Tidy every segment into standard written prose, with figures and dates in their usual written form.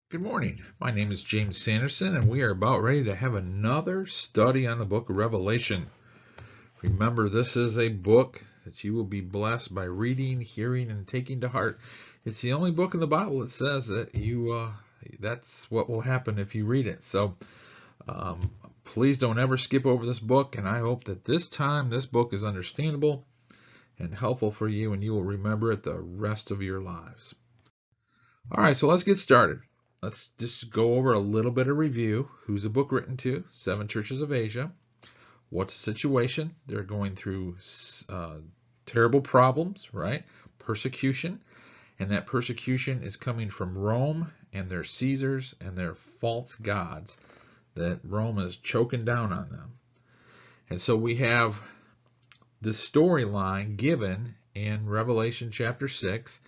Good morning. My name is James Sanderson, and we are about ready to have another study on the book of Revelation. Remember, this is a book that you will be blessed by reading, hearing, and taking to heart. It's the only book in the Bible that says that that's what will happen if you read it. So um, please don't ever skip over this book, and I hope that this time this book is understandable and helpful for you, and you will remember it the rest of your lives. All right, so let's get started. Let's just go over a little bit of review. Who's the book written to? 7 churches of Asia. What's the situation? They're going through terrible problems, right? Persecution. And that persecution is coming from Rome and their Caesars and their false gods that Rome is choking down on them. And so we have this storyline given in Revelation chapter 6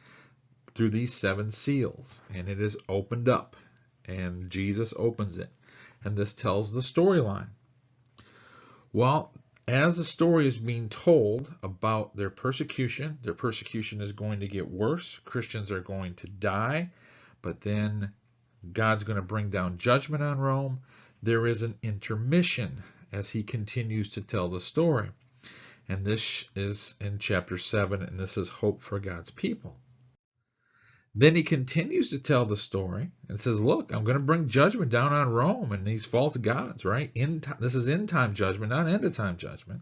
through these 7 seals, and it is opened up, and Jesus opens it, and this tells the storyline. Well, as the story is being told about their persecution is going to get worse. Christians are going to die, but then God's going to bring down judgment on Rome. There is an intermission as he continues to tell the story, and this is in chapter 7, and this is hope for God's people. Then he continues to tell the story and says, look, I'm going to bring judgment down on Rome and these false gods, right? This is end-time judgment, not end-of-time judgment.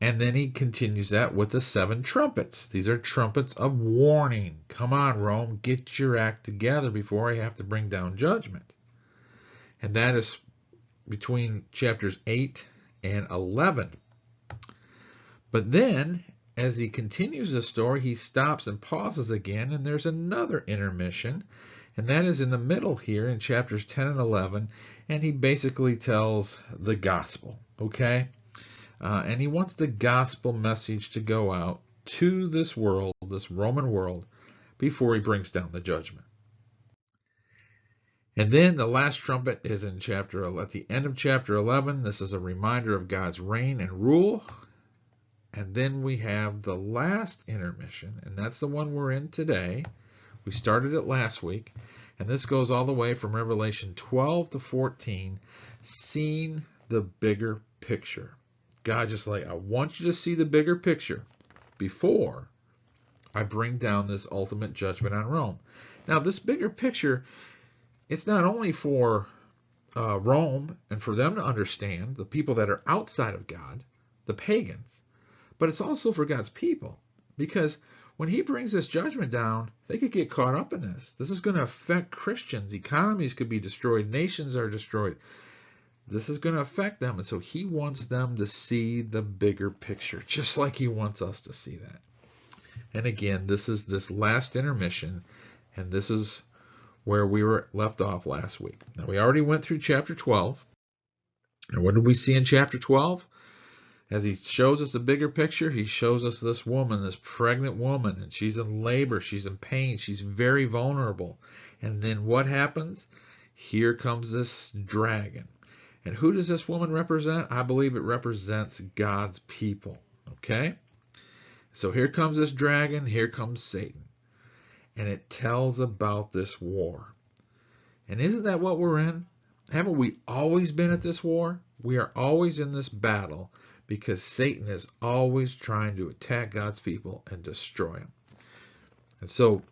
And then he continues that with the 7 trumpets. These are trumpets of warning. Come on, Rome, get your act together before I have to bring down judgment. And that is between chapters 8 and 11. But then as he continues the story, he stops and pauses again, and there's another intermission, and that is in the middle here in chapters 10 and 11, and he basically tells the gospel, okay? And he wants the gospel message to go out to this world, this Roman world, before he brings down the judgment. And then the last trumpet is at the end of chapter 11. This is a reminder of God's reign and rule. And then we have the last intermission, and that's the one we're in today. We started it last week, and this goes all the way from Revelation 12 to 14, seeing the bigger picture. God just like, I want you to see the bigger picture before I bring down this ultimate judgment on Rome. Now, this bigger picture, it's not only for Rome and for them to understand, the people that are outside of God, the pagans, but it's also for God's people, because when he brings this judgment down, they could get caught up in this. This is going to affect Christians. Economies could be destroyed. Nations are destroyed. This is going to affect them. And so he wants them to see the bigger picture, just like he wants us to see that. And again, this is this last intermission, and this is where we were left off last week. Now, we already went through chapter 12. And what did we see in chapter 12? As he shows us a bigger picture, he shows us this woman, this pregnant woman, and she's in labor, she's in pain, she's very vulnerable. And then what happens? Here comes this dragon. And who does this woman represent? I believe it represents God's people. Okay? So here comes this dragon, here comes Satan. And it tells about this war. And isn't that what we're in? Haven't we always been at this war? We are always in this battle, because Satan is always trying to attack God's people and destroy them. And so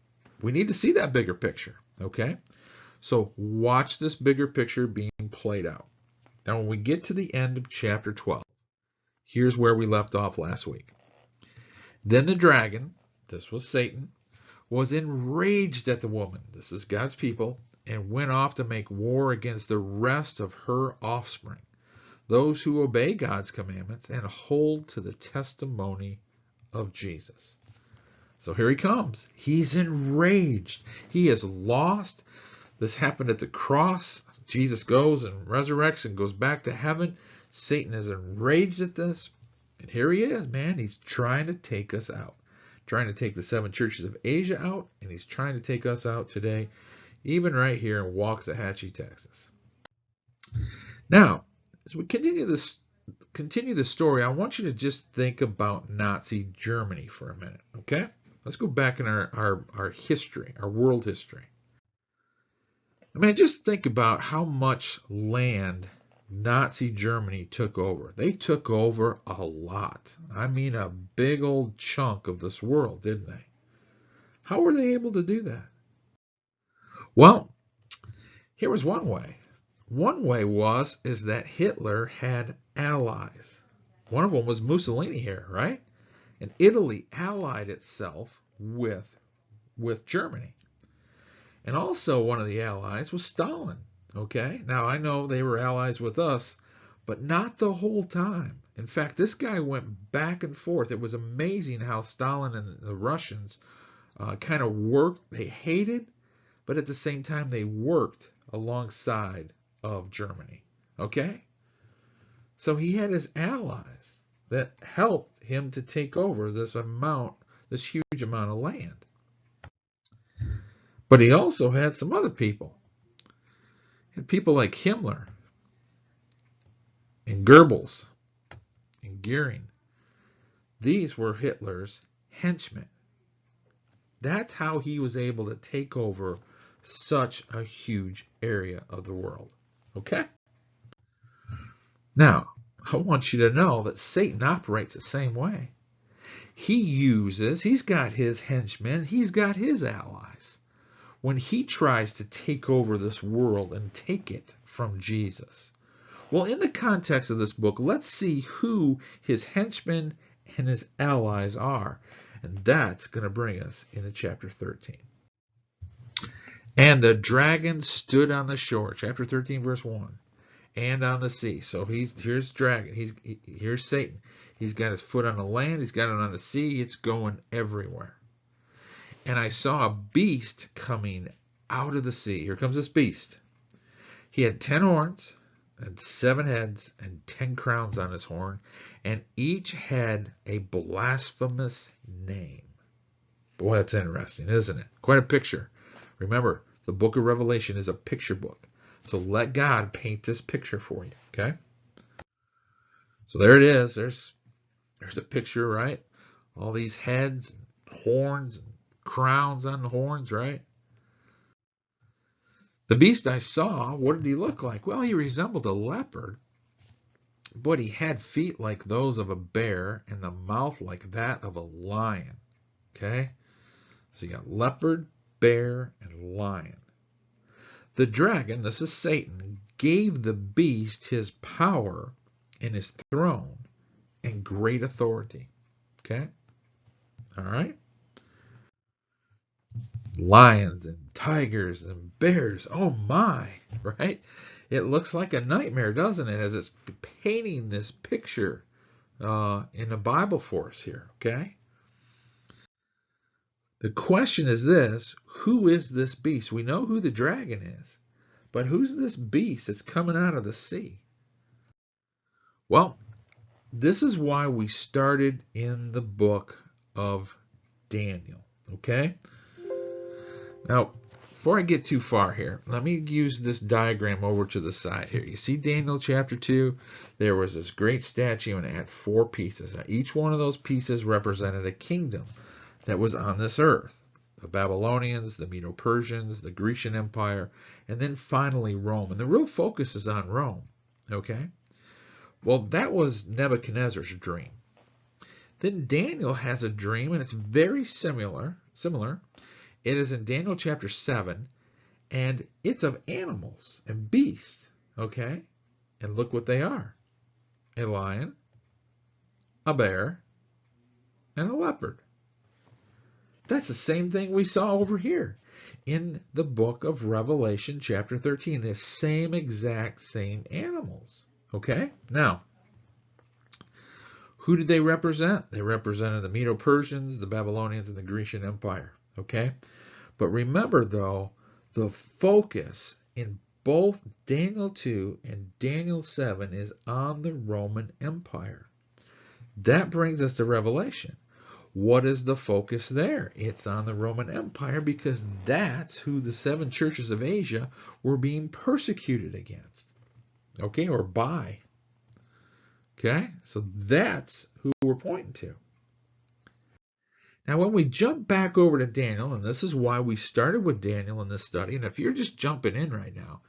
we need to see that bigger picture, okay? So watch this bigger picture being played out. Now, when we get to the end of chapter 12, here's where we left off last week. Then the dragon, this was Satan, was enraged at the woman, this is God's people, and went off to make war against the rest of her offspring, those who obey God's commandments and hold to the testimony of Jesus. So here he comes. He's enraged. He is lost. This happened at the cross. Jesus goes and resurrects and goes back to heaven. Satan is enraged at this. And here he is, man. He's trying to take us out. Trying to take the 7 churches of Asia out. And he's trying to take us out today, even right here in Waxahachie, Texas. Now, as we continue the story, I want you to just think about Nazi Germany for a minute, okay? Let's go back in our history, our world history. I mean, just think about how much land Nazi Germany took over. They took over a lot. I mean, a big old chunk of this world, didn't they? How were they able to do that? Well, here was one way. One way is that Hitler had allies. One of them was Mussolini here, right? And Italy allied itself with Germany. And also one of the allies was Stalin. Okay? Now I know they were allies with us, but not the whole time. In fact, this guy went back and forth. It was amazing how Stalin and the Russians kind of worked. They hated, but at the same time they worked alongside of Germany. Okay? So he had his allies that helped him to take over this huge amount of land. But he also had some other people. He had people like Himmler and Goebbels and Goering. These were Hitler's henchmen. That's how he was able to take over such a huge area of the world. Okay? Now, I want you to know that Satan operates the same way. He's got his henchmen, he's got his allies. When he tries to take over this world and take it from Jesus. Well, in the context of this book, let's see who his henchmen and his allies are. And that's going to bring us into chapter 13. And the dragon stood on the shore, chapter 13, verse 1, and on the sea. So here's dragon. Here's Satan. He's got his foot on the land. He's got it on the sea. It's going everywhere. And I saw a beast coming out of the sea. Here comes this beast. He had 10 horns and 7 heads and 10 crowns on his horn, and each had a blasphemous name. Boy, that's interesting, isn't it? Quite a picture. Remember, the book of Revelation is a picture book. So let God paint this picture for you, okay? So there it is. There's a picture, right? All these heads, and horns, and crowns on the horns, right? The beast I saw, what did he look like? Well, he resembled a leopard, but he had feet like those of a bear and the mouth like that of a lion. Okay? So you got leopard, bear, and lion. The dragon, this is Satan, gave the beast his power and his throne and great authority. Okay? All right? Lions and tigers and bears. Oh my, right? It looks like a nightmare, doesn't it, as it's painting this picture in the Bible for us here, okay? The question is this: who is this beast? We know who the dragon is, but who's this beast that's coming out of the sea? Well, this is why we started in the book of Daniel, okay? Now, before I get too far here, let me use this diagram over to the side here. You see Daniel chapter 2? There was this great statue and it had 4 pieces. Now, each one of those pieces represented a kingdom that was on this earth. The Babylonians, the Medo-Persians, the Grecian Empire, and then finally Rome. And the real focus is on Rome, okay? Well, that was Nebuchadnezzar's dream. Then Daniel has a dream, and it's very similar. It is in Daniel chapter 7, and it's of animals and beasts, okay? And look what they are. A lion, a bear, and a leopard. That's the same thing we saw over here in the book of Revelation chapter 13. The same animals, okay? Now, who did they represent? They represented the Medo-Persians, the Babylonians, and the Grecian Empire, okay? But remember, though, the focus in both Daniel 2 and Daniel 7 is on the Roman Empire. That brings us to Revelation. What is the focus there? It's on the Roman Empire because that's who the 7 churches of Asia were being persecuted against, okay, or by. Okay, so that's who we're pointing to. Now, when we jump back over to Daniel, and this is why we started with Daniel in this study, and if you're just jumping in right now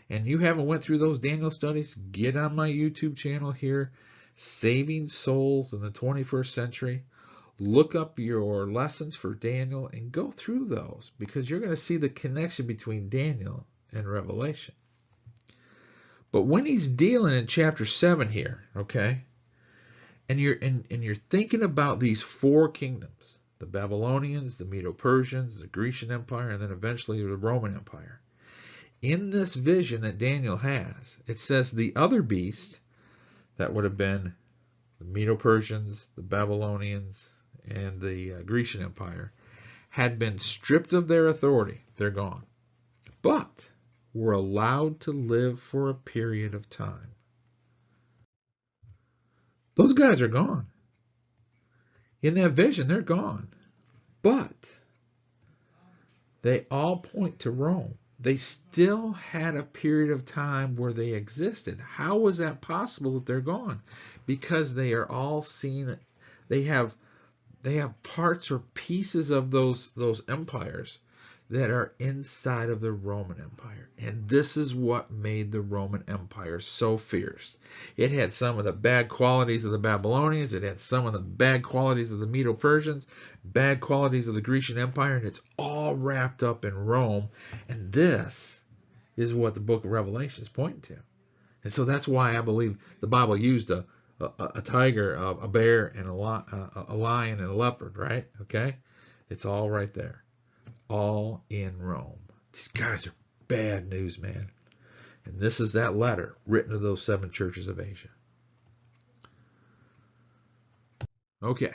and you haven't went through those Daniel studies, get on my YouTube channel here, Saving Souls in the 21st Century. Look up your lessons for Daniel and go through those, because you're going to see the connection between Daniel and Revelation. But when he's dealing in chapter 7 here, okay, and you're thinking about these four kingdoms, the Babylonians, the Medo-Persians, the Grecian Empire, and then eventually the Roman Empire. In this vision that Daniel has, it says the other beast, that would have been the Medo-Persians, the Babylonians, and the Grecian Empire, had been stripped of their authority. They're gone. But were allowed to live for a period of time. Those guys are gone. In that vision, they're gone. But they all point to Rome. They still had a period of time where they existed. How was that possible that they're gone? Because they are all seen, they have parts or pieces of those empires that are inside of the Roman Empire. And this is what made the Roman Empire so fierce. It had some of the bad qualities of the Babylonians. It had some of the bad qualities of the Medo-Persians, bad qualities of the Grecian Empire, and it's all wrapped up in Rome. And this is what the book of Revelation is pointing to. And so that's why I believe the Bible used a tiger, a bear, and a lion and a leopard, right? Okay? It's all right there. All in Rome. These guys are bad news, man. And this is that letter written to those 7 churches of Asia. Okay.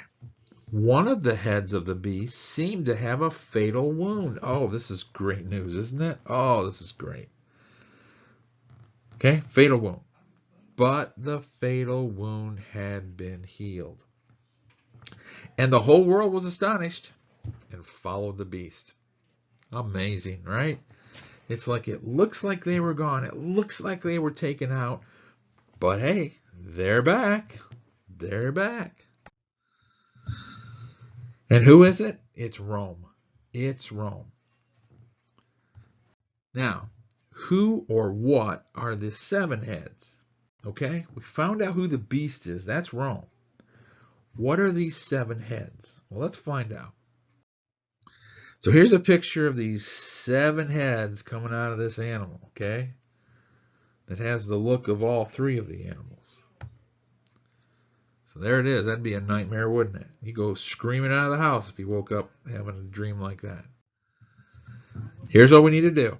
One of the heads of the beast seemed to have a fatal wound. Oh, this is great news, isn't it? Oh, this is great. Okay, fatal wound. But the fatal wound had been healed. And the whole world was astonished and followed the beast. Amazing, right? It's like it looks like they were gone. It looks like they were taken out. But hey, they're back. They're back. And who is it? It's Rome. It's Rome. Now, who or what are the 7 heads? Okay, we found out who the beast is. That's Rome. What are these 7 heads? Well, let's find out. So here's a picture of these 7 heads coming out of this animal, okay? That has the look of all 3 of the animals. So there it is. That'd be a nightmare, wouldn't it? You go screaming out of the house if you woke up having a dream like that. Here's what we need to do.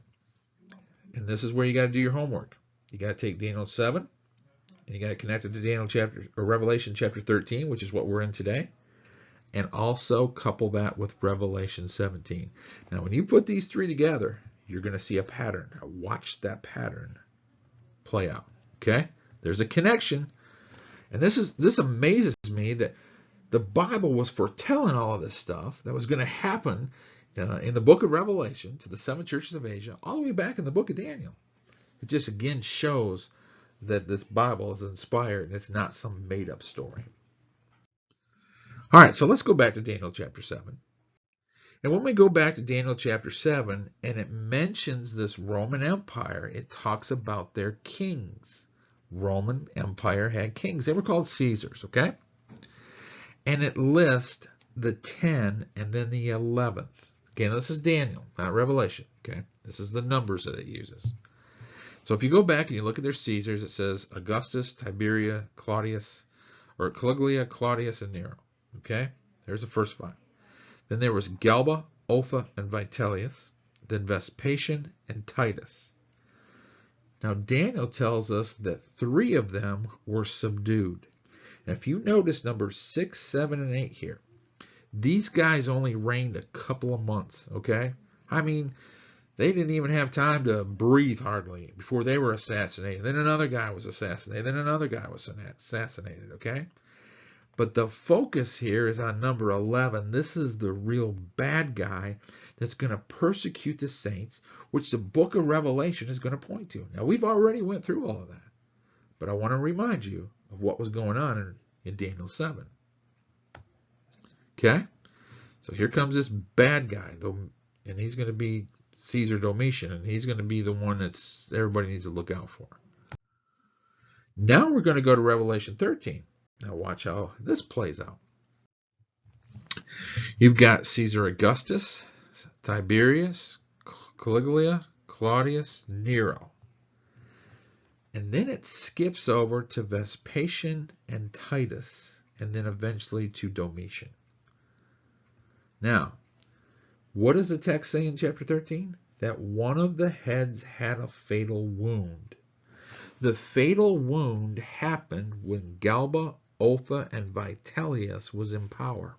And this is where you got to do your homework. You got to take Daniel 7, and you got to connect it to Revelation chapter 13, which is what we're in today. And also couple that with Revelation 17. Now, when you put these 3 together, you're going to see a pattern. Now, watch that pattern play out. Okay? There's a connection. And this amazes me that the Bible was foretelling all of this stuff that was going to happen in the book of Revelation to the 7 churches of Asia, all the way back in the book of Daniel. It just again shows that this Bible is inspired and it's not some made-up story. All right, so let's go back to Daniel chapter 7. And when we go back to Daniel chapter 7, and it mentions this Roman Empire, it talks about their kings. Roman Empire had kings. They were called Caesars, okay? And it lists the 10 and then the 11th. Okay, now this is Daniel, not Revelation, okay? This is the numbers that it uses. So if you go back and you look at their Caesars, it says Augustus, Tiberia, Claudius, or Caligula, Claudius, and Nero. Okay, there's the first 5. Then there was Galba, Otha, and Vitellius. Then Vespasian and Titus. Now Daniel tells us that 3 of them were subdued. And if you notice numbers 6, 7, and 8 here, these guys only reigned a couple of months. Okay, I mean, they didn't even have time to breathe hardly before they were assassinated. Then another guy was assassinated. Then another guy was assassinated. Okay. But the focus here is on number 11. This is the real bad guy that's going to persecute the saints, which the book of Revelation is going to point to. Now, we've already went through all of that, but I want to remind you of what was going on in Daniel 7. Okay? So here comes this bad guy, and he's going to be Caesar Domitian, and he's going to be the one that's everybody needs to look out for. Now we're going to go to Revelation 13. Now watch how this plays out. You've got Caesar Augustus, Tiberius, Caligula, Claudius, Nero. And then it skips over to Vespasian and Titus, and then eventually to Domitian. Now, what does the text say in chapter 13? That one of the heads had a fatal wound. The fatal wound happened when Galba, Otha, and Vitellius was in power.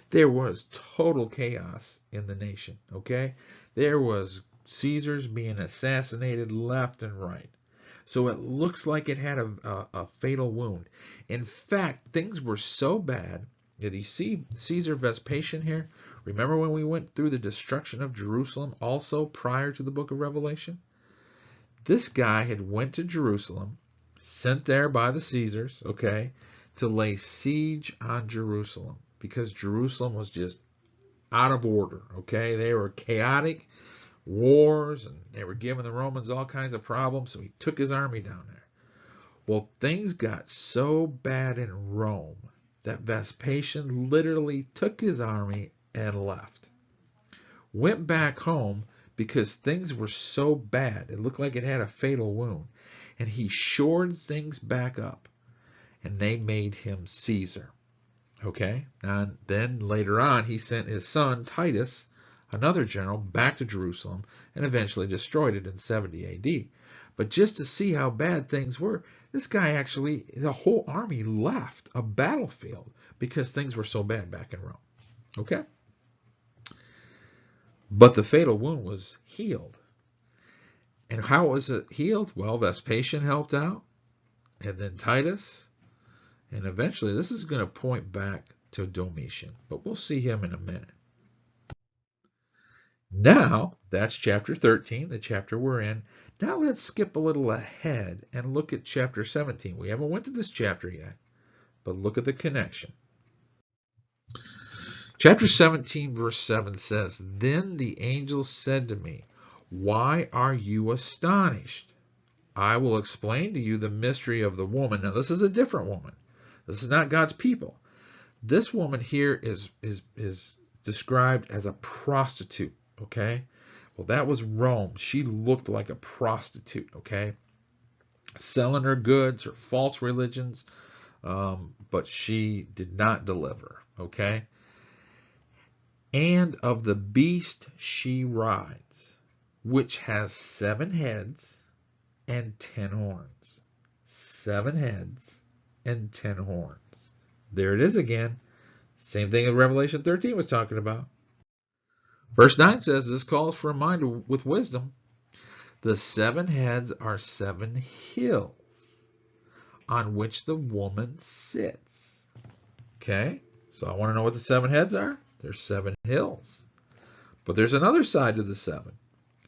There was total chaos in the nation, okay? There was Caesars being assassinated left and right. So it looks like it had a fatal wound. In fact, things were so bad. Did you see Caesar Vespasian here? Remember when we went through the destruction of Jerusalem also prior to the book of Revelation? This guy had went to Jerusalem, sent there by the Caesars, okay, to lay siege on Jerusalem because Jerusalem was just out of order, okay? They were chaotic wars, and they were giving the Romans all kinds of problems, so he took his army down there. Well, things got so bad in Rome that Vespasian literally took his army and left. Went back home because things were so bad. It looked like it had a fatal wound. And he shored things back up, and they made him Caesar. Okay? And then later on, he sent his son, Titus, another general, back to Jerusalem and eventually destroyed it in 70 AD. But just to see how bad things were, this guy actually, the whole army left a battlefield because things were so bad back in Rome. Okay? But the fatal wound was healed. And how was it healed? Well, Vespasian helped out, and then Titus, and eventually this is going to point back to Domitian, but we'll see him in a minute. Now, that's chapter 13, the chapter we're in. Now let's skip a little ahead and look at chapter 17. We haven't went to this chapter yet, but look at the connection. Chapter 17, verse 7 says, Then the angel said to me, Why are you astonished? I will explain to you the mystery of the woman. Now, this is a different woman. This is not God's people. This woman here is described as a prostitute, okay? Well, that was Rome. She looked like a prostitute, okay? Selling her goods, her false religions, but she did not deliver, okay? And of the beast she rides, which has 7 heads and 10 horns. 7 heads and 10 horns. There it is again. Same thing that Revelation 13 was talking about. Verse 9 says, this calls for a mind with wisdom. The 7 heads are 7 hills on which the woman sits. Okay, so I want to know what the 7 heads are. There's 7 hills. But there's another side to the 7.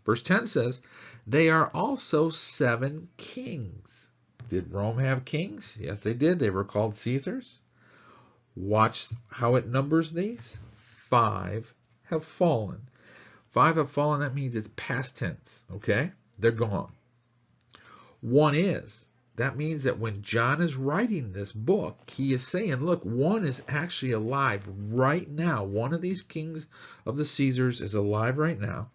Verse 10 says, they are also 7 kings. Did Rome have kings? Yes, they did. They were called Caesars. Watch how it numbers these. 5 have fallen. 5 have fallen, that means it's past tense, okay? They're gone. 1 is. That means that when John is writing this book, he is saying, look, 1 is actually alive right now. 1 of these kings of the Caesars is alive right now.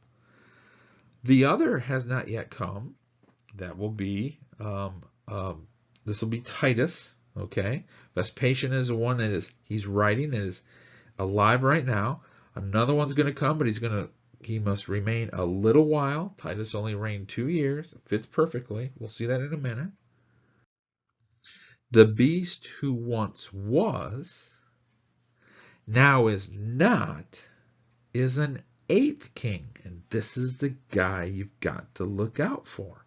The other has not yet come. That will be, this will be Titus, okay? Vespasian is the one that he's writing that is alive right now. Another one's going to come, but he must remain a little while. Titus only reigned 2 years. It fits perfectly. We'll see that in a minute. The beast who once was, now is not, is an 8th king. And this is the guy you've got to look out for.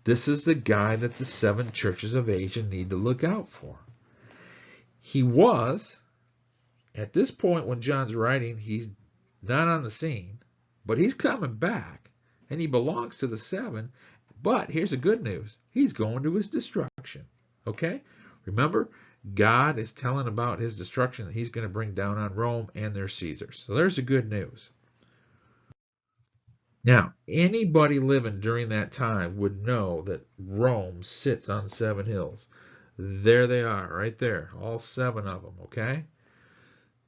This is the guy that the 7 churches of Asia need to look out for. He was, at this point when John's writing, he's not on the scene, but he's coming back, and he belongs to the 7. But here's the good news. He's going to his destruction. Okay? Remember, God is telling about his destruction that he's going to bring down on Rome and their Caesars. So there's the good news. Now, anybody living during that time would know that Rome sits on 7 hills. There they are, right there, all 7 of them, okay?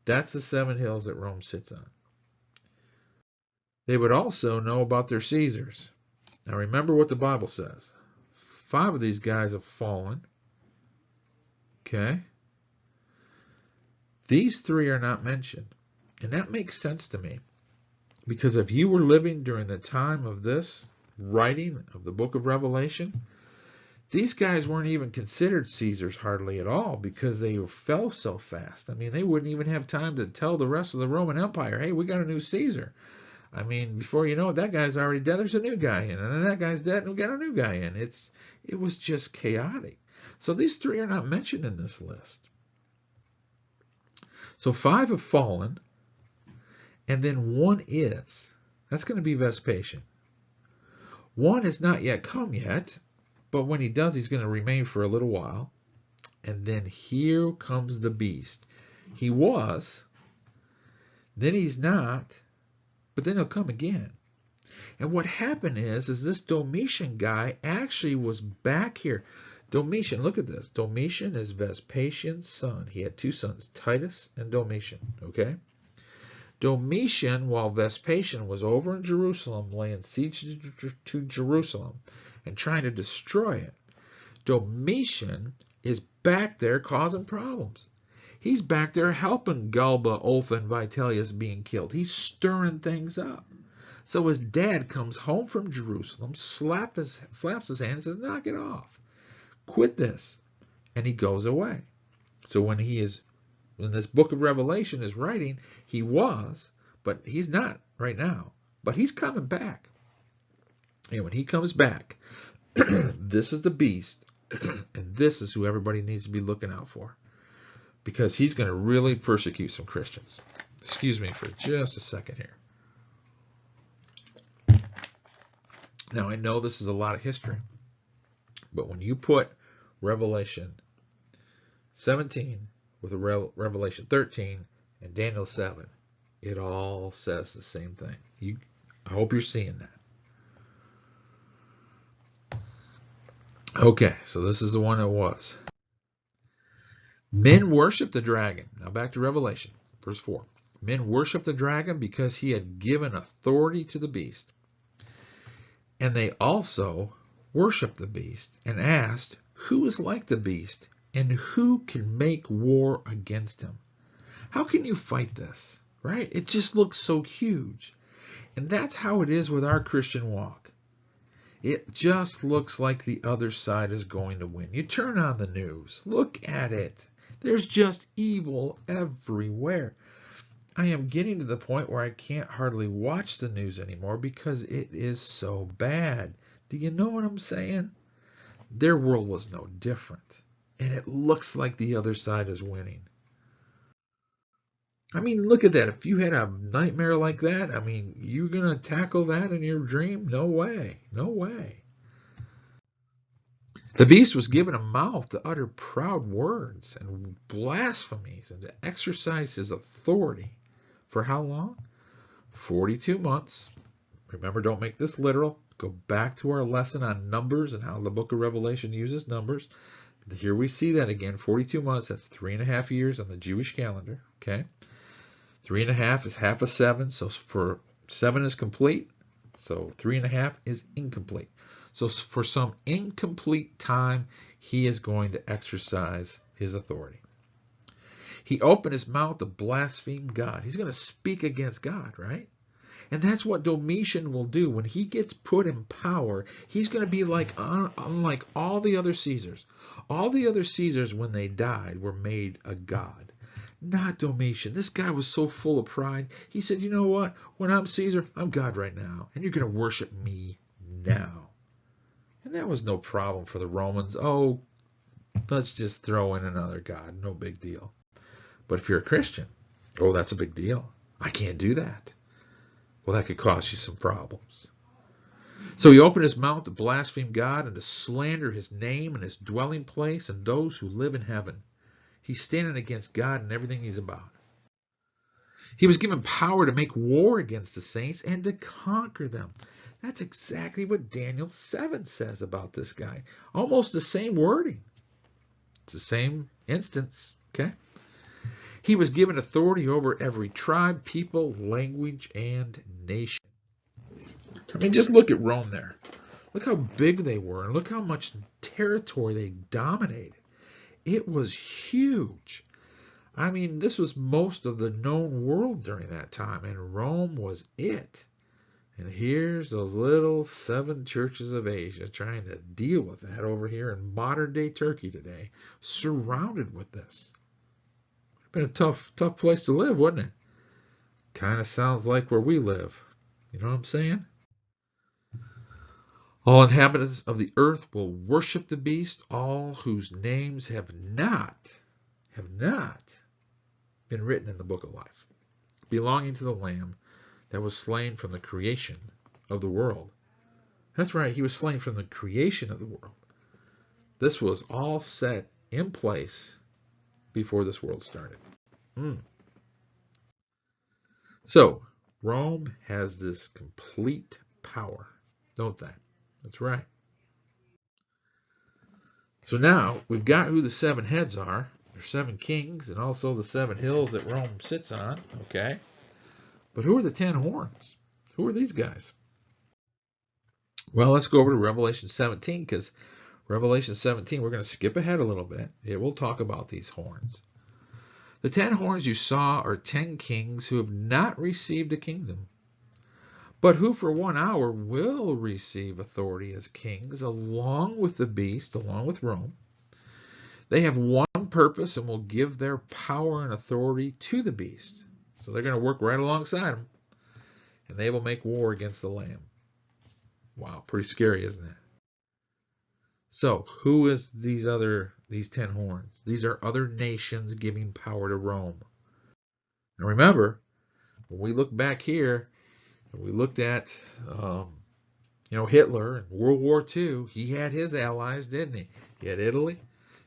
That's the 7 hills that Rome sits on. They would also know about their Caesars. Now remember what the Bible says. 5 of these guys have fallen. Okay? These 3 are not mentioned. And that makes sense to me. Because if you were living during the time of this writing of the book of Revelation, these guys weren't even considered Caesars hardly at all because they fell so fast. I mean, they wouldn't even have time to tell the rest of the Roman Empire, hey, we got a new Caesar. I mean, before you know it, that guy's already dead. There's a new guy in. And then that guy's dead and we got a new guy in. It was just chaotic. So these 3 are not mentioned in this list. So 5 have fallen. And then 1 is. That's going to be Vespasian. 1 has not yet come yet. But when he does, he's going to remain for a little while. And then here comes the beast. He was. Then he's not. But then he'll come again. And what happened is this Domitian guy actually was back here. Domitian, look at this. Domitian is Vespasian's son. He had 2 sons, Titus and Domitian. Okay? Domitian, while Vespasian was over in Jerusalem, laying siege to Jerusalem and trying to destroy it, Domitian is back there causing problems. He's back there helping Galba, Otha, and Vitellius being killed. He's stirring things up. So his dad comes home from Jerusalem, slaps his hand and says, knock it off. Quit this. And he goes away. So when this book of Revelation is writing, he was, but he's not right now. But he's coming back. And when he comes back, this is the beast, and this is who everybody needs to be looking out for. Because he's going to really persecute some Christians. Excuse me for just a second here. Now, I know this is a lot of history, but when you put Revelation 17 with Revelation 13 and Daniel 7, it all says the same thing. I hope you're seeing that. Okay, so this is the one that was. Men worship the dragon. Now back to Revelation, verse 4. Men worship the dragon because he had given authority to the beast. And they also worshiped the beast and asked, who is like the beast and who can make war against him? How can you fight this? Right? It just looks so huge. And that's how it is with our Christian walk. It just looks like the other side is going to win. You turn on the news. Look at it. There's just evil everywhere. I am getting to the point where I can't hardly watch the news anymore because it is so bad. Do you know what I'm saying? Their world was no different. And it looks like the other side is winning. I mean, look at that. If you had a nightmare like that, I mean, you're going to tackle that in your dream? No way. No way. The beast was given a mouth to utter proud words and blasphemies and to exercise his authority. For how long? 42 months. Remember, don't make this literal. Go back to our lesson on numbers and how the book of Revelation uses numbers. Here we see that again. 42 months, that's 3.5 years on the Jewish calendar. Okay? 3.5 is half of 7. So for 7 is complete. So 3.5 is incomplete. So for some incomplete time, he is going to exercise his authority. He opened his mouth to blaspheme God. He's going to speak against God, right? And that's what Domitian will do. When he gets put in power, he's going to be unlike all the other Caesars. All the other Caesars, when they died, were made a god. Not Domitian. This guy was so full of pride. He said, you know what? When I'm Caesar, I'm God right now. And you're going to worship me now. And that was no problem for the Romans. Oh, let's just throw in another god. No big deal. But if you're a Christian, oh, that's a big deal. I can't do that. Well, that could cause you some problems. So he opened his mouth to blaspheme God and to slander his name and his dwelling place and those who live in heaven. He's standing against God and everything he's about. He was given power to make war against the saints and to conquer them. That's exactly what Daniel 7 says about this guy. Almost the same wording. It's the same instance, okay? He was given authority over every tribe, people, language, and nation. I mean, just look at Rome there. Look how big they were, and look how much territory they dominated. It was huge. I mean, this was most of the known world during that time, and Rome was it. And here's those little 7 churches of Asia trying to deal with that over here in modern-day Turkey today, surrounded with this. Been a tough place to live, wouldn't it? Kind of sounds like where we live. You know what I'm saying? All inhabitants of the earth will worship the beast, all whose names have not been written in the book of life, belonging to the Lamb that was slain from the creation of the world. That's right, he was slain from the creation of the world. This was all set in place before this world started. So, Rome has this complete power, don't they? That's right. So now we've got who the 7 heads are. There's 7 kings and also the 7 hills that Rome sits on. Okay. But who are the 10 horns? Who are these guys? Well, let's go over to Revelation 17, because Revelation 17, we're going to skip ahead a little bit. It will talk about these horns. The 10 horns you saw are 10 kings who have not received a kingdom, but who for 1 hour will receive authority as kings along with the beast, along with Rome. They have one purpose and will give their power and authority to the beast. So they're going to work right alongside him, and they will make war against the Lamb. Wow, pretty scary, isn't it? So who is these 10 horns? These are other nations giving power to Rome. Now remember, when we look back here, we looked at Hitler in World War II. He had his allies, didn't he? He had Italy.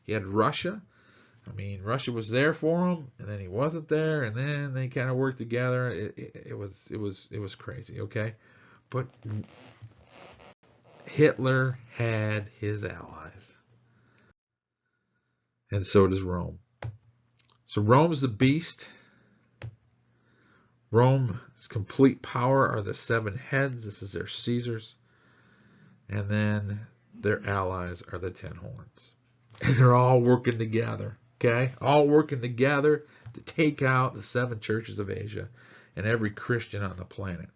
He had Russia. I mean, Russia was there for him, and then he wasn't there, and then they kind of worked together. It was crazy, okay? But Hitler had his allies, and so does Rome. So Rome's the beast. Rome's complete power are the 7 heads. This is their Caesars. And then their allies are the 10 horns. And they're all working together. Okay? All working together to take out the 7 churches of Asia and every Christian on the planet.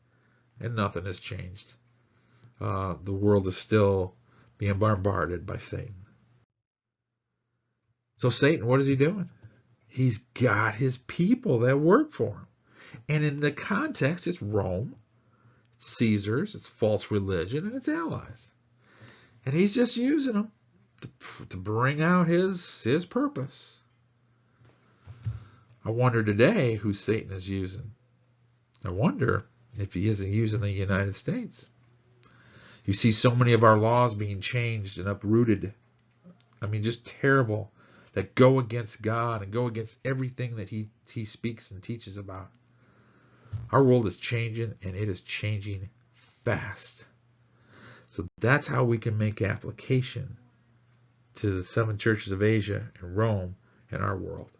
And nothing has changed. The world is still being bombarded by Satan. So Satan, what is he doing? He's got his people that work for him. And in the context, it's Rome, it's Caesars, it's false religion, and it's allies. And he's just using them to bring out his purpose. I wonder today who Satan is using. I wonder if he isn't using the United States. You see so many of our laws being changed and uprooted. I mean, just terrible, that go against God and go against everything that he speaks and teaches about. Our world is changing, and it is changing fast. So that's how we can make application to the 7 churches of Asia and Rome and our world.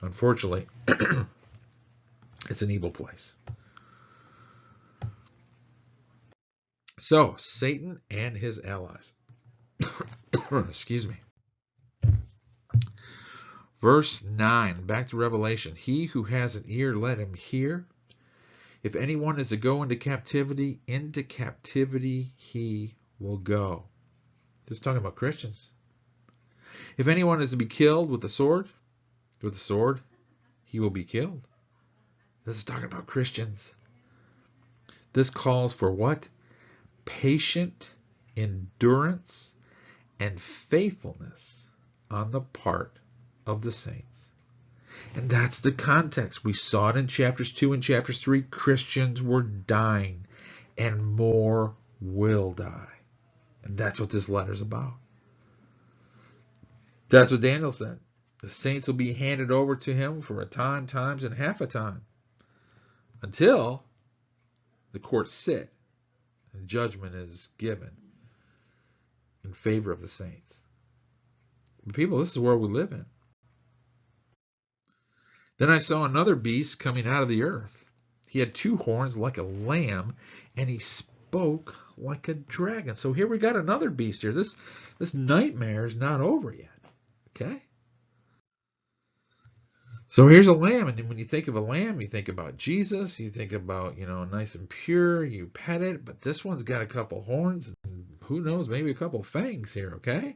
Unfortunately, it's an evil place. So, Satan and his allies. Excuse me. Verse 9, back to Revelation. He who has an ear, let him hear. If anyone is to go into captivity he will go. Just talking about Christians. If anyone is to be killed with the sword, he will be killed. This is talking about Christians. This calls for what? Patient endurance and faithfulness on the part of the saints. And that's the context. We saw it in chapters 2 and chapters 3. Christians were dying, and more will die. And that's what this letter's about. That's what Daniel said. The saints will be handed over to him for a time, times, and half a time, until the courts sit and judgment is given in favor of the saints. But people, this is the world we live in. Then I saw another beast coming out of the earth. He had 2 horns like a lamb, and he spoke like a dragon. So here we got another beast here. This nightmare is not over yet. Okay? So here's a lamb, and when you think of a lamb, you think about Jesus, you think about, nice and pure, you pet it, but this one's got a couple horns, and who knows, maybe a couple fangs here, okay?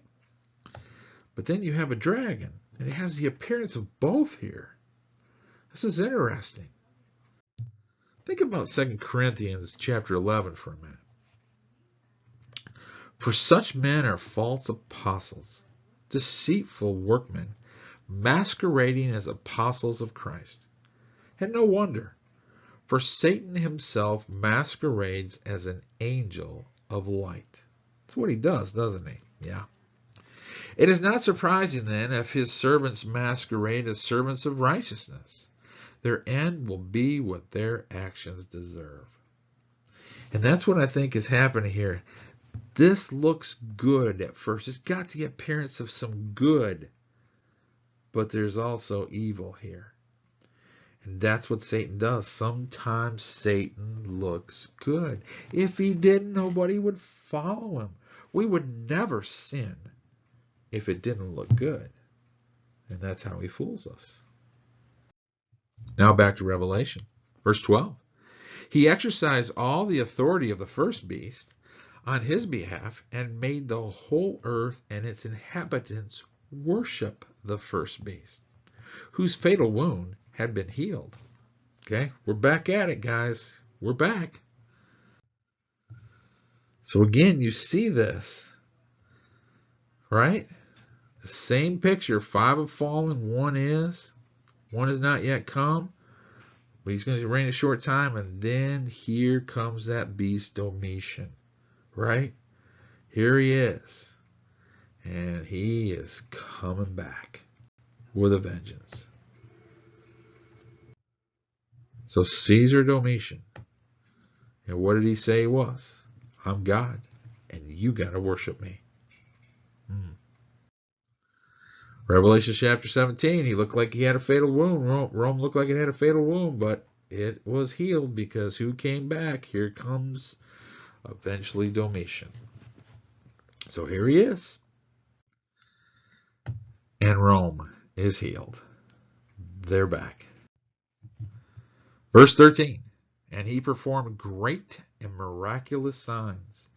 But then you have a dragon, and it has the appearance of both here. This is interesting. Think about 2 Corinthians chapter 11 for a minute. For such men are false apostles, deceitful workmen, masquerading as apostles of Christ. And no wonder, for Satan himself masquerades as an angel of light. That's what he does, doesn't he? Yeah. It is not surprising then if his servants masquerade as servants of righteousness. Their end will be what their actions deserve. And that's what I think is happening here. This looks good at first. It's got the appearance of some good. But there's also evil here. And that's what Satan does. Sometimes Satan looks good. If he didn't, nobody would follow him. We would never sin if it didn't look good. And that's how he fools us. Now back to Revelation. Verse 12. He exercised all the authority of the first beast on his behalf and made the whole earth and its inhabitants worship the first beast, whose fatal wound had been healed. Okay, we're back at it, guys. We're back. So again, you see this, right? The same picture. 5 have fallen, one is not yet come, but he's going to reign a short time, and then here comes that beast Domitian, right? Here he is. And he is coming back with a vengeance. So Caesar Domitian. And what did he say he was? I'm God, and you got to worship me. Revelation chapter 17, he looked like he had a fatal wound. Rome looked like it had a fatal wound, but it was healed because who came back? Here comes eventually Domitian. So here he is. And Rome is healed. They're back. Verse 13. And he performed great and miraculous signs,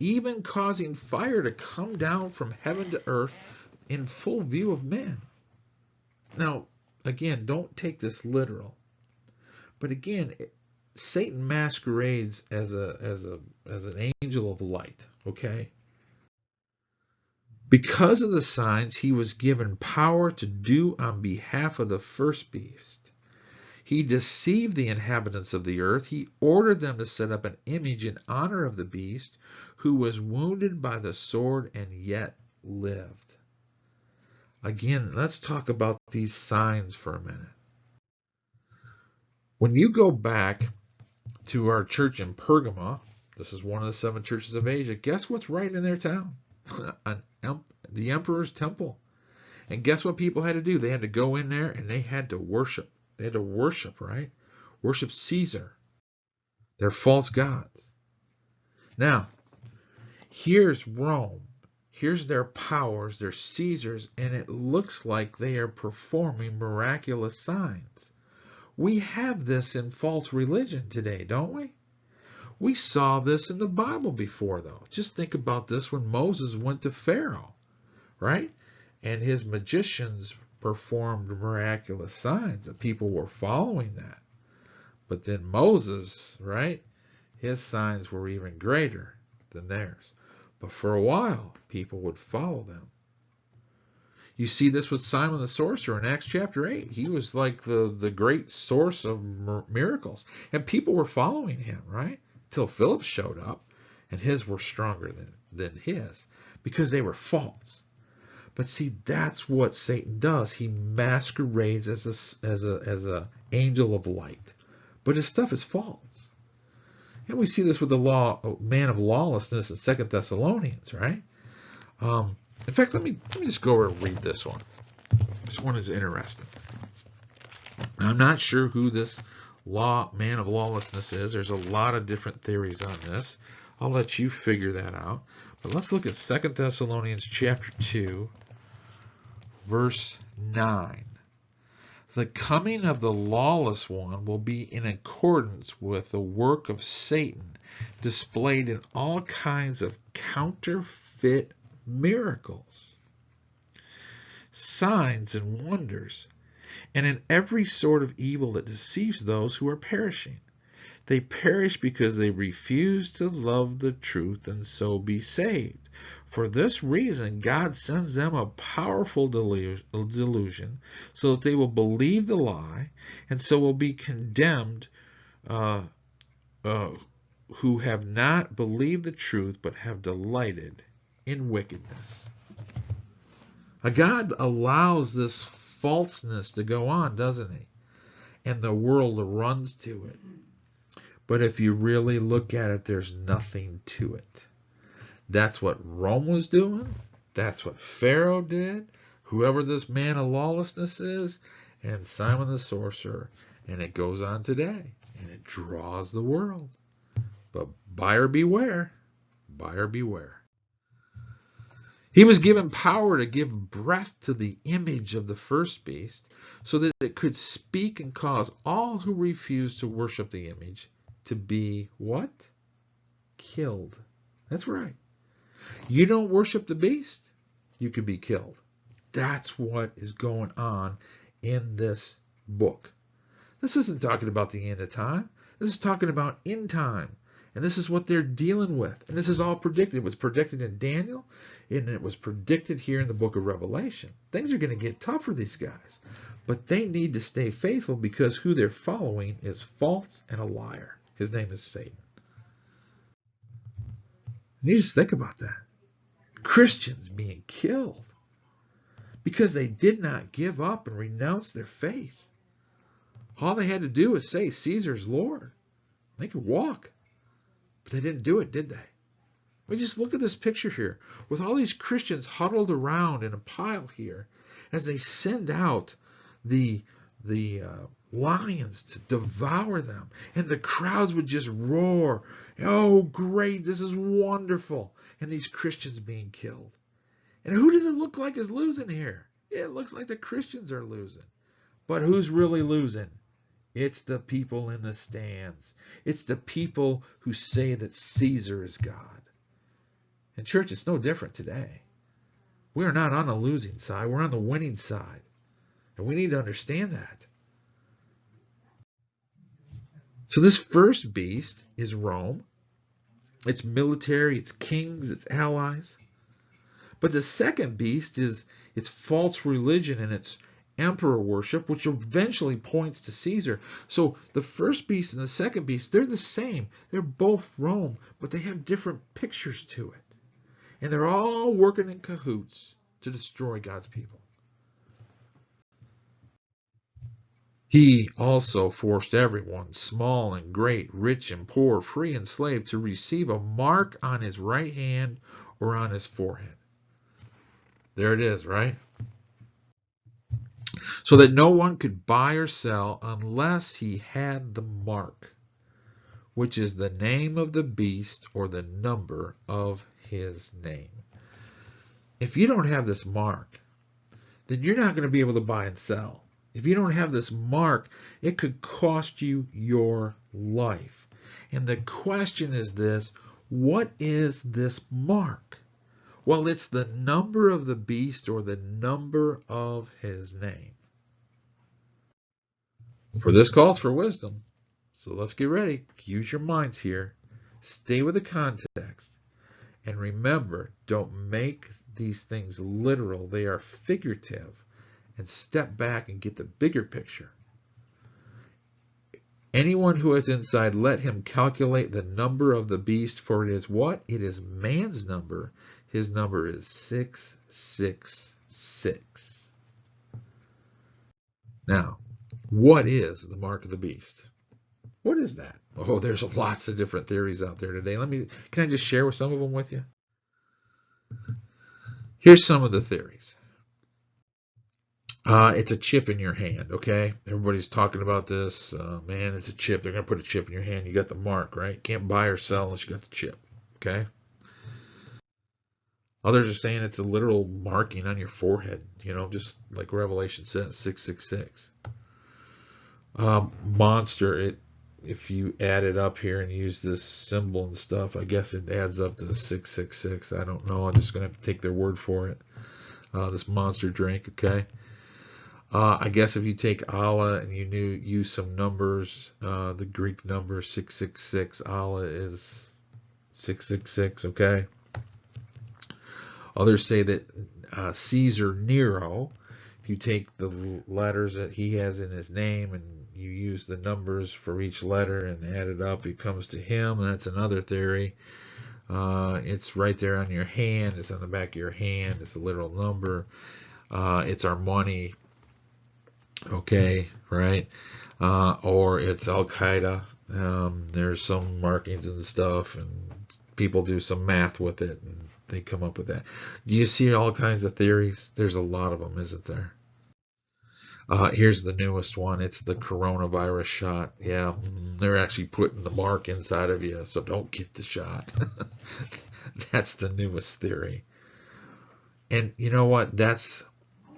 even causing fire to come down from heaven to earth in full view of men. Now, again, don't take this literal. But again, Satan masquerades as an angel of light, okay? Because of the signs, he was given power to do on behalf of the first beast. He deceived the inhabitants of the earth. He ordered them to set up an image in honor of the beast, who was wounded by the sword and yet lived. Again, let's talk about these signs for a minute. When you go back to our church in Pergamum, this is one of the 7 churches of Asia, guess what's right in their town? The emperor's temple. And guess what people had to do? They had to go in there and they had to worship. They had to worship, right? Worship Caesar. They're false gods. Now, here's Rome. Here's their powers, their Caesars, and it looks like they are performing miraculous signs. We have this in false religion today, don't we? We saw this in the Bible before, though. Just think about this when Moses went to Pharaoh, right? And his magicians performed miraculous signs, and people were following that. But then Moses, right? His signs were even greater than theirs. But for a while, people would follow them. You see this with Simon the sorcerer in Acts chapter 8. He was like the great source of miracles. And people were following him, right? Till Philip showed up, and his were stronger than his, because they were false. But see, that's what Satan does. He masquerades as a angel of light. But his stuff is false. And we see this with the man of lawlessness in 2 Thessalonians, right? In fact, let me just go over and read this one. This one is interesting. I'm not sure who this man of lawlessness is. There's a lot of different theories on this. I'll let you figure that out. But let's look at 2 Thessalonians chapter 2, verse 9. The coming of the lawless one will be in accordance with the work of Satan, displayed in all kinds of counterfeit miracles, signs and wonders, and in every sort of evil that deceives those who are perishing. They perish because they refuse to love the truth and so be saved. For this reason, God sends them a powerful delusion so that they will believe the lie and so will be condemned who have not believed the truth but have delighted in wickedness. God allows this falseness to go on, doesn't he? And the world runs to it. But if you really look at it, there's nothing to it. That's what Rome was doing. That's what Pharaoh did. Whoever this man of lawlessness is, and Simon the sorcerer. And it goes on today. And it draws the world. But buyer beware. Buyer beware. He was given power to give breath to the image of the first beast, so that it could speak and cause all who refuse to worship the image to be what? Killed. That's right. You don't worship the beast, you could be killed. That's what is going on in this book. This isn't talking about the end of time. This is talking about end time. And this is what they're dealing with. And this is all predicted. It was predicted in Daniel, and it was predicted here in the book of Revelation. Things are going to get tough for these guys. But they need to stay faithful because who they're following is false and a liar. His name is Satan. And you just think about that. Christians being killed because they did not give up and renounce their faith. All they had to do was say, Caesar's Lord. They could walk. But they didn't do it, did they? We just look at this picture here with all these Christians huddled around in a pile here as they send out the lions to devour them. And the crowds would just roar. Oh, great, this is wonderful. And these Christians being killed. And who does it look like is losing here? It looks like the Christians are losing. But who's really losing? It's the people in the stands. It's the people who say that Caesar is God. And church, it's no different today. We are not on the losing side. We're on the winning side. And we need to understand that. So this first beast is Rome. It's military, it's kings, it's allies. But the second beast is its false religion and its emperor worship, which eventually points to Caesar. So the first beast and the second beast, they're the same. They're both Rome, but they have different pictures to it. And they're all working in cahoots to destroy God's people. He also forced everyone, small and great, rich and poor, free and slave, to receive a mark on his right hand or on his forehead. There it is, right? So that no one could buy or sell unless he had the mark, which is the name of the beast or the number of his name. If you don't have this mark, then you're not going to be able to buy and sell. If you don't have this mark, it could cost you your life. And the question is this: what is this mark? Well, it's the number of the beast or the number of his name. For this calls for wisdom. So let's get ready. Use your minds here. Stay with the context. And remember, don't make these things literal. They are figurative. And step back and get the bigger picture. Anyone who has insight, let him calculate the number of the beast, for it is what? It is man's number. His number is 666. 6. Now, what is the mark of the beast? What is that? Oh, there's lots of different theories out there today. Can I just share some of them with you? Here's some of the theories. It's a chip in your hand, okay? Everybody's talking about this. Man, it's a chip. They're going to put a chip in your hand. You got the mark, right? Can't buy or sell unless you got the chip, okay? Others are saying it's a literal marking on your forehead, just like Revelation says, 666. Monster, if you add it up here and use this symbol and stuff, I guess it adds up to 666. I don't know. I'm just going to have to take their word for it. This monster drink, okay? I guess if you take Allah and you use some numbers, the Greek number 666, Allah is 666, okay? Others say that Caesar Nero, if you take the letters that he has in his name and you use the numbers for each letter and add it up, it comes to him. That's another theory. It's right there on your hand. It's on the back of your hand. It's a literal number. It's our money. Okay, right? Or it's Al-Qaeda. There's some markings and stuff, and people do some math with it, and they come up with that. Do you see all kinds of theories? There's a lot of them, isn't there? Here's the newest one. It's the coronavirus shot. Yeah, they're actually putting the mark inside of you, so don't get the shot. That's the newest theory. And you know what? That's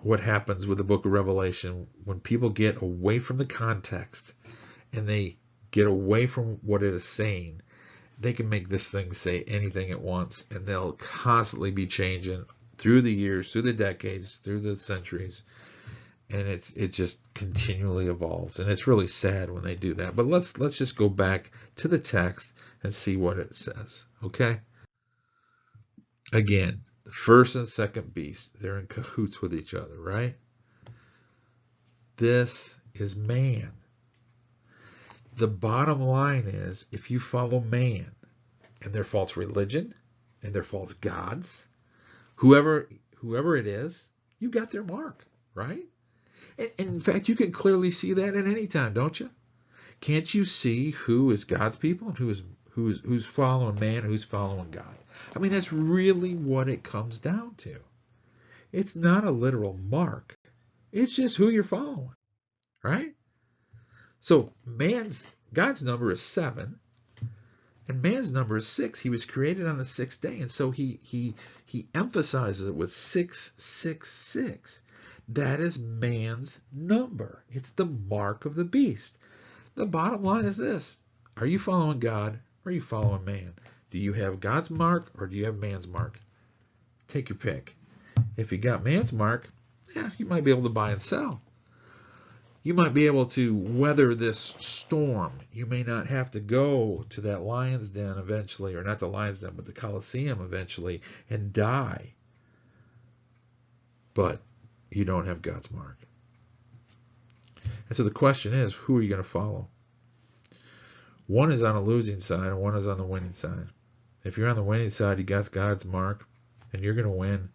what happens with the book of Revelation when people get away from the context and they get away from what it is saying. They can make this thing say anything it wants, and they'll constantly be changing through the years, through the decades, through the centuries, and it just continually evolves. And it's really sad when they do that. But let's just go back to the text and see what it says. Okay? Again, the first and second beast, they're in cahoots with each other, right? This is man. The bottom line is, if you follow man and their false religion and their false gods, whoever it is, you got their mark, right? And in fact, you can clearly see that at any time, don't you? Can't you see who is God's people and who's following man, who's following God? I mean, that's really what it comes down to. It's not a literal mark. It's just who you're following, right? So God's number is 7, and man's number is 6. He was created on the 6th day, and so he emphasizes it with 666. That is man's number. It's the mark of the beast. The bottom line is this: are you following God or are you following man? Do you have God's mark or do you have man's mark? Take your pick. If you got man's mark, yeah, you might be able to buy and sell. You might be able to weather this storm. You may not have to go to that lion's den eventually, or not the lion's den, but the Colosseum eventually, and die. But you don't have God's mark. And so the question is, who are you going to follow? One is on a losing side and one is on the winning side. If you're on the winning side, you got God's mark and you're going to win.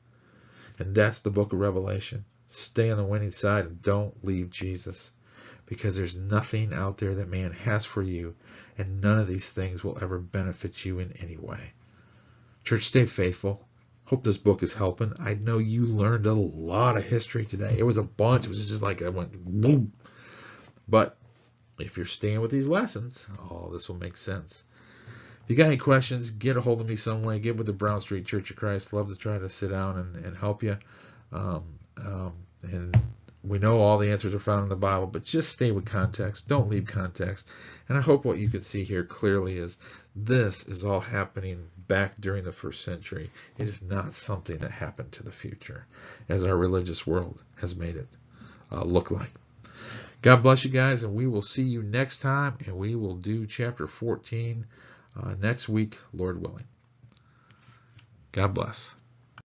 And that's the book of Revelation. Stay on the winning side and don't leave Jesus, because there's nothing out there that man has for you, and none of these things will ever benefit you in any way. Church, stay faithful. Hope this book is helping. I know you learned a lot of history today. It was a bunch. It was just like I went boom. But if you're staying with these lessons, this will make sense. If you got any questions, get a hold of me some way. Get with the Brown Street Church of Christ. Love to try to sit down and help you. And we know all the answers are found in the Bible, but just stay with context. Don't leave context. And I hope what you can see here clearly is this is all happening back during the 1st century. It is not something that happened to the future, as our religious world has made it look like. God bless you guys, and we will see you next time, and we will do chapter 14 next week, Lord willing. God bless.